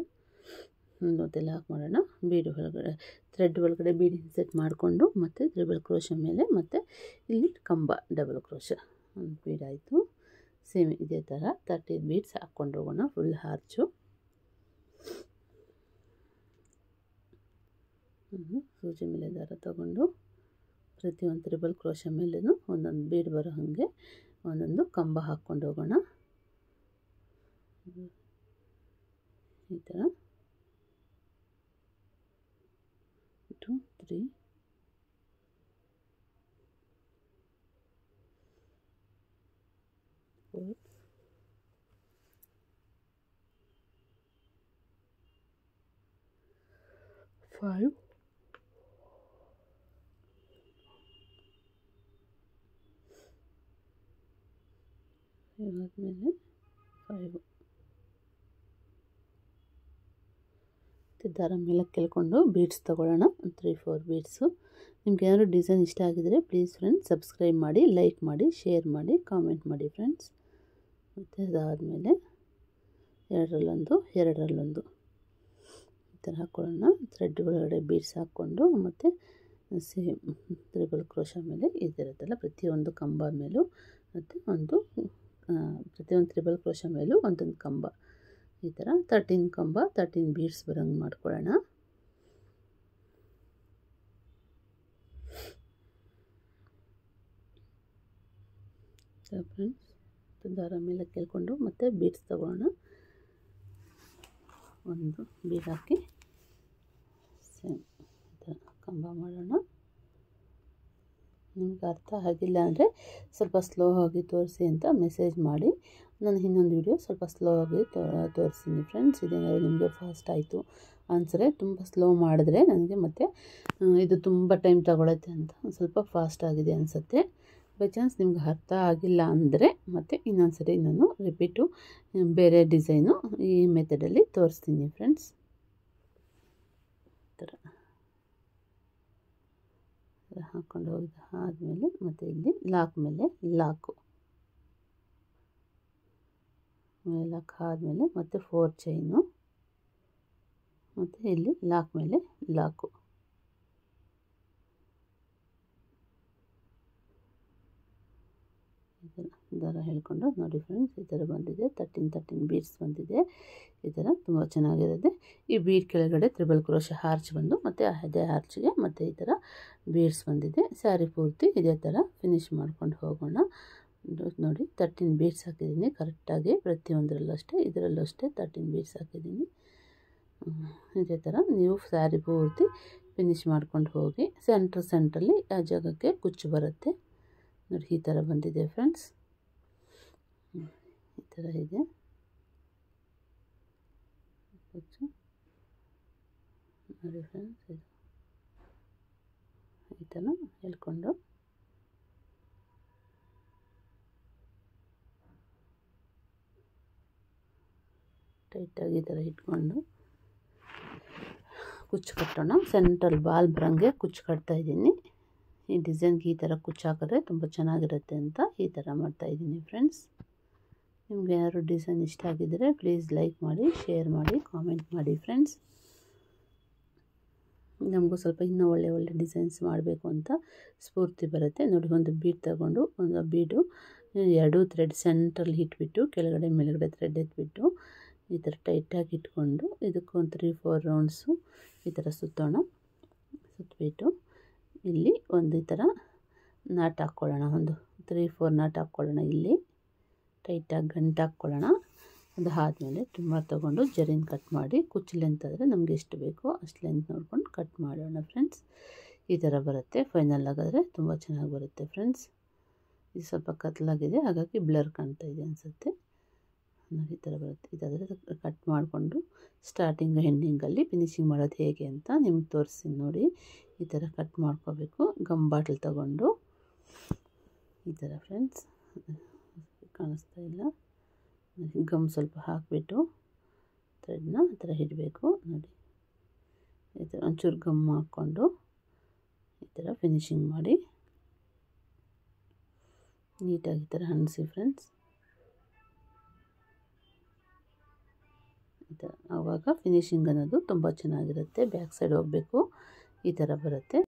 ಮತ್ತೆ ಲಾಕ್ ಮಾಡೋಣ. ಬೀಡು ಒಳಗಡೆ ಥ್ರೆಡ್ ಒಳಗಡೆ ಬೀಡ್ ಇನ್ಸೆಟ್ ಮಾಡಿಕೊಂಡು ಮತ್ತು ತ್ರಿಬಲ್ ಕ್ರೋಶ ಮೇಲೆ ಮತ್ತು ಇಲ್ಲಿ ಕಂಬ ಡಬಲ್ ಕ್ರೋಶ ಒಂದು ಬೀಡ್ ಆಯಿತು. ಸೇಮ್ ಇದೇ ಥರ 13 ಬೀಡ್ಸ್ ಹಾಕ್ಕೊಂಡು ಹೋಗೋಣ ಫುಲ್ ಹಾರ್ಚು. ಸೂಜಿ ಮೇಲೆ ದಾರ ತಗೊಂಡು ಪ್ರತಿಯೊಂದು ತ್ರಿಬಲ್ ಕ್ರೋಶೆ ಮೇಲೂ ಒಂದೊಂದು ಬೀಡ್ ಬರೋ ಹಾಗೆ ಒಂದೊಂದು ಕಂಬ ಹಾಕ್ಕೊಂಡು ಹೋಗೋಣ. ಈ ಥರ 2 3 4 5 ಇವಾದ್ಮೇಲೆ 5 ದಾರ ಮೇಲೆ ಕೆಲ್ಕೊಂಡು ಬೀಡ್ಸ್ ತೊಗೊಳ್ಳೋಣ. 3-4 ಬೀಡ್ಸು. ನಿಮ್ಗೆ ಏನಾದ್ರು ಡಿಸೈನ್ ಇಷ್ಟ ಆಗಿದರೆ ಪ್ಲೀಸ್ ಫ್ರೆಂಡ್ಸ್ ಸಬ್ಸ್ಕ್ರೈಬ್ ಮಾಡಿ, ಲೈಕ್ ಮಾಡಿ, ಶೇರ್ ಮಾಡಿ, ಕಾಮೆಂಟ್ ಮಾಡಿ ಫ್ರೆಂಡ್ಸ್. ಮತ್ತು ಅದಾದಮೇಲೆ 2ರಲ್ಲೊಂದು ಈ ಥರ ಹಾಕ್ಕೊಳ್ಳೋಣ. ಥ್ರೆಡ್ ಒಳಗಡೆ ಬೀಡ್ಸ್ ಹಾಕ್ಕೊಂಡು ಮತ್ತು ಸೇಮ್ ತ್ರಿಬಲ್ ಕ್ರೋಶೆ ಮೇಲೆ ಇದಿರುತ್ತಲ್ಲ ಪ್ರತಿಯೊಂದು ಕಂಬ ಮೇಲೂ ಮತ್ತು ಪ್ರತಿಯೊಂದು ತ್ರಿಬಲ್ ಕ್ರೋಶೆ ಮೇಲೂ ಒಂದೊಂದು ಕಂಬ, ಈ ಥರ 13 ಕಂಬ 13 ಬೀಡ್ಸ್ ಬರೋಂಗೆ ಮಾಡ್ಕೊಳ್ಳೋಣ. ಫ್ರೆಂಡ್ಸ್ ದಾರ ಮೇಲೆ ಕೇಳ್ಕೊಂಡು ಮತ್ತೆ ಬೀಡ್ಸ್ ತಗೊಳ್ಳೋಣ. ಒಂದು ಬೀಡ್ ಹಾಕಿ ಸೇಮ್ ಈ ಥರ ಕಂಬ ಮಾಡೋಣ. ನಿಮ್ಗೆ ಅರ್ಥ ಆಗಿಲ್ಲ ಅಂದರೆ ಸ್ವಲ್ಪ ಸ್ಲೋ ಆಗಿ ತೋರಿಸಿ ಅಂತ ಮೆಸೇಜ್ ಮಾಡಿ. ನಾನು ಇನ್ನೊಂದು ವಿಡಿಯೋ ಸ್ವಲ್ಪ ಸ್ಲೋ ಆಗಿ ತೋರಿಸ್ತೀನಿ ಫ್ರೆಂಡ್ಸ್. ಇದೇನಾದರೂ ನಿಮಗೆ ಫಾಸ್ಟ್ ಆಯಿತು ಅನ್ಸರೆ ತುಂಬ ಸ್ಲೋ ಮಾಡಿದ್ರೆ ನನಗೆ ಮತ್ತೆ ಇದು ತುಂಬ ಟೈಮ್ ತಗೊಳುತ್ತೆ ಅಂತ ಸ್ವಲ್ಪ ಫಾಸ್ಟ್ ಆಗಿದೆ ಅನಿಸುತ್ತೆ. ಬೈ ಚಾನ್ಸ್ ನಿಮ್ಗೆ ಅರ್ಥ ಆಗಿಲ್ಲ ಅಂದರೆ ಮತ್ತೆ ಇನ್ನೊಂದು ಸರಿ ನಾನು ರಿಪೀಟು ಬೇರೆ ಡಿಸೈನು ಈ ಮೆಥಡಲ್ಲಿ ತೋರಿಸ್ತೀನಿ ಫ್ರೆಂಡ್ಸ್. ಈ ಥರ ಹಾಕ್ಕೊಂಡು ಹೋಗಿದ ಆದಮೇಲೆ ಮತ್ತು ಇಲ್ಲಿ ಲಾಕ್ ಮೇಲೆ ಲಾಕು ಲಾಕ್ ಆದಮೇಲೆ ಮತ್ತು 4 ಚೈನು ಮತ್ತು ಇಲ್ಲಿ ಲಾಕ್ ಮೇಲೆ ಲಾಕು. ದಾರ ಹೇಳ್ಕೊಂಡು ನೋಡಿ ಫ್ರೆಂಡ್ಸ್ ಈ ಥರ ಬಂದಿದೆ. 13 ಬೀಡ್ಸ್ ಬಂದಿದೆ. ಈ ಥರ ತುಂಬ ಚೆನ್ನಾಗಿರುತ್ತೆ. ಈ ಬೀಡ್ ಕೆಳಗಡೆ ತ್ರಿಬಲ್ ಕ್ರೋಶೆ ಆರ್ಚ್ ಬಂದು ಮತ್ತು ಅದೇ ಆರ್ಚ್ಗೆ ಮತ್ತು ಈ ಥರ ಬೀಡ್ಸ್ ಬಂದಿದೆ. ಸ್ಯಾರಿ ಪೂರ್ತಿ ಇದೇ ಥರ ಫಿನಿಶ್ ಮಾಡ್ಕೊಂಡು ಹೋಗೋಣ. ನೋಡಿ 13 ಬೀಡ್ಸ್ ಹಾಕಿದ್ದೀನಿ ಕರೆಕ್ಟಾಗಿ ಪ್ರತಿಯೊಂದರಲ್ಲೂ ಅಷ್ಟೇ, ಇದರಲ್ಲೂ ಅಷ್ಟೇ 13 ಬೀಡ್ಸ್ ಹಾಕಿದ್ದೀನಿ. ಇದೇ ಥರ ನೀವು ಸ್ಯಾರಿ ಪೂರ್ತಿ ಫಿನಿಶ್ ಮಾಡ್ಕೊಂಡು ಹೋಗಿ ಸೆಂಟ್ರಲ್ಲಿ ಆ ಜಾಗಕ್ಕೆ ಕುಚ್ಚು ಬರುತ್ತೆ ನೋಡಿ. ಈ ಥರ ಬಂದಿದೆ ಫ್ರೆಂಡ್ಸ್. ಈ ಥರ ಇದೆ ಕುಚ್ಚು ನೋಡಿ ಫ್ರೆಂಡ್ಸ್. ಇದು ಈ ಥರ ಹೇಳ್ಕೊಂಡು ಟೈಟಾಗಿ ಈ ಥರ ಇಟ್ಕೊಂಡು ಕುಚ್ಚು ಕಟ್ಟೋಣ. ಸೆಂಟ್ರಲ್ ಬಾಲ್ ಬರೋಂಗೆ ಕುಚ್ಚು ಕಟ್ತಾಯಿದ್ದೀನಿ. ಈ ಡಿಸೈನ್ಗೆ ಈ ಥರ ಕುಚ್ಚು ಹಾಕಿದ್ರೆ ತುಂಬ ಚೆನ್ನಾಗಿರುತ್ತೆ ಅಂತ ಈ ಥರ ಮಾಡ್ತಾಯಿದ್ದೀನಿ ಫ್ರೆಂಡ್ಸ್. ನಿಮ್ಗೆ ಏನಾದ್ರು ಡಿಸೈನ್ ಇಷ್ಟ ಆಗಿದ್ದರೆ ಪ್ಲೀಸ್ ಲೈಕ್ ಮಾಡಿ, ಶೇರ್ ಮಾಡಿ, ಕಾಮೆಂಟ್ ಮಾಡಿ ಫ್ರೆಂಡ್ಸ್. ನಮಗೂ ಸ್ವಲ್ಪ ಇನ್ನೂ ಒಳ್ಳೆ ಡಿಸೈನ್ಸ್ ಮಾಡಬೇಕು ಅಂತ ಸ್ಫೂರ್ತಿ ಬರುತ್ತೆ ನೋಡಿ. ಒಂದು ಬೀಡ್ ತಗೊಂಡು ಒಂದು ಬೀಡು 2 ಥ್ರೆಡ್ ಸೆಂಟ್ರಲ್ಲಿ ಇಟ್ಬಿಟ್ಟು ಕೆಳಗಡೆ ಮೇಲ್ಗಡೆ ಥ್ರೆಡ್ ಎತ್ಬಿಟ್ಟು ಈ ಥರ ಟೈಟಾಗಿ ಇಟ್ಕೊಂಡು ಇದಕ್ಕೊಂದು 3-4 ರೌಂಡ್ಸು ಈ ಥರ ಸುತ್ತೋಣ. ಸುತ್ತಬಿಟ್ಟು ಇಲ್ಲಿ ಒಂದು ಈ ಥರ ನಾಟ್ ಹಾಕ್ಕೊಳ್ಳೋಣ. ಒಂದು 3-4 ನಾಟ್ ಹಾಕ್ಕೊಳ್ಳೋಣ. ಇಲ್ಲಿ ಟೈಟಾಗಿ ಗಂಟು ಹಾಕ್ಕೊಳ್ಳೋಣ. ಅದು ಆದಮೇಲೆ ಟ್ರಿಮ್ಮರ್ ತೊಗೊಂಡು ಜರಿನ ಕಟ್ ಮಾಡಿ ಕುಚ್ಚು ಲೆಂತ್ ಆದರೆ ನಮಗೆ ಎಷ್ಟು ಬೇಕೋ ಅಷ್ಟು ಲೆಂತ್ ನೋಡ್ಕೊಂಡು ಕಟ್ ಮಾಡೋಣ ಫ್ರೆಂಡ್ಸ್. ಈ ಥರ ಬರುತ್ತೆ. ಫೈನಲ್ ಆಗಾದರೆ ತುಂಬ ಚೆನ್ನಾಗಿ ಬರುತ್ತೆ ಫ್ರೆಂಡ್ಸ್. ಇದು ಸ್ವಲ್ಪ ಕತ್ಲಾಗಿದೆ ಹಾಗಾಗಿ ಬ್ಲರ್ ಕಾಣ್ತಾ ಇದೆ ಅನಿಸುತ್ತೆ ನೋಡಿ. ಈ ಥರ ಬರುತ್ತೆ. ಇದಾದರೆ ಕಟ್ ಮಾಡಿಕೊಂಡು ಸ್ಟಾರ್ಟಿಂಗ್ ಎಂಡಿಂಗಲ್ಲಿ ಫಿನಿಶಿಂಗ್ ಮಾಡೋದು ಹೇಗೆ ಅಂತ ನಿಮ್ಗೆ ತೋರಿಸ್ತೀನಿ ನೋಡಿ. ಈ ಥರ ಕಟ್ ಮಾಡ್ಕೋಬೇಕು. ಗಮ್ ಬಾಟಲ್ ತಗೊಂಡು ಈ ಥರ ಫ್ರೆಂಡ್ಸ್ ಕಾಣಿಸ್ತಾ ಇಲ್ಲ ಗಮ್ ಸ್ವಲ್ಪ ಹಾಕಿಬಿಟ್ಟು ಥ್ರೆಡ್ನ ಆ ಥರ ಇಡಬೇಕು ನೋಡಿ. ಈ ಥರ ಒಂಚೂರು ಗಮ್ ಹಾಕ್ಕೊಂಡು ಈ ಥರ ಫಿನಿಶಿಂಗ್ ಮಾಡಿ ನೀಟಾಗಿ ಈ ಥರ ಅಂಟಿಸಿ ಫ್ರೆಂಡ್ಸ್. ಈ ಥರ ಆವಾಗ ಫಿನಿಶಿಂಗ್ ಅನ್ನೋದು ತುಂಬ ಚೆನ್ನಾಗಿರುತ್ತೆ. ಬ್ಯಾಕ್ ಸೈಡ್ ಹೋಗಬೇಕು. ಈ ಥರ ಬರುತ್ತೆ.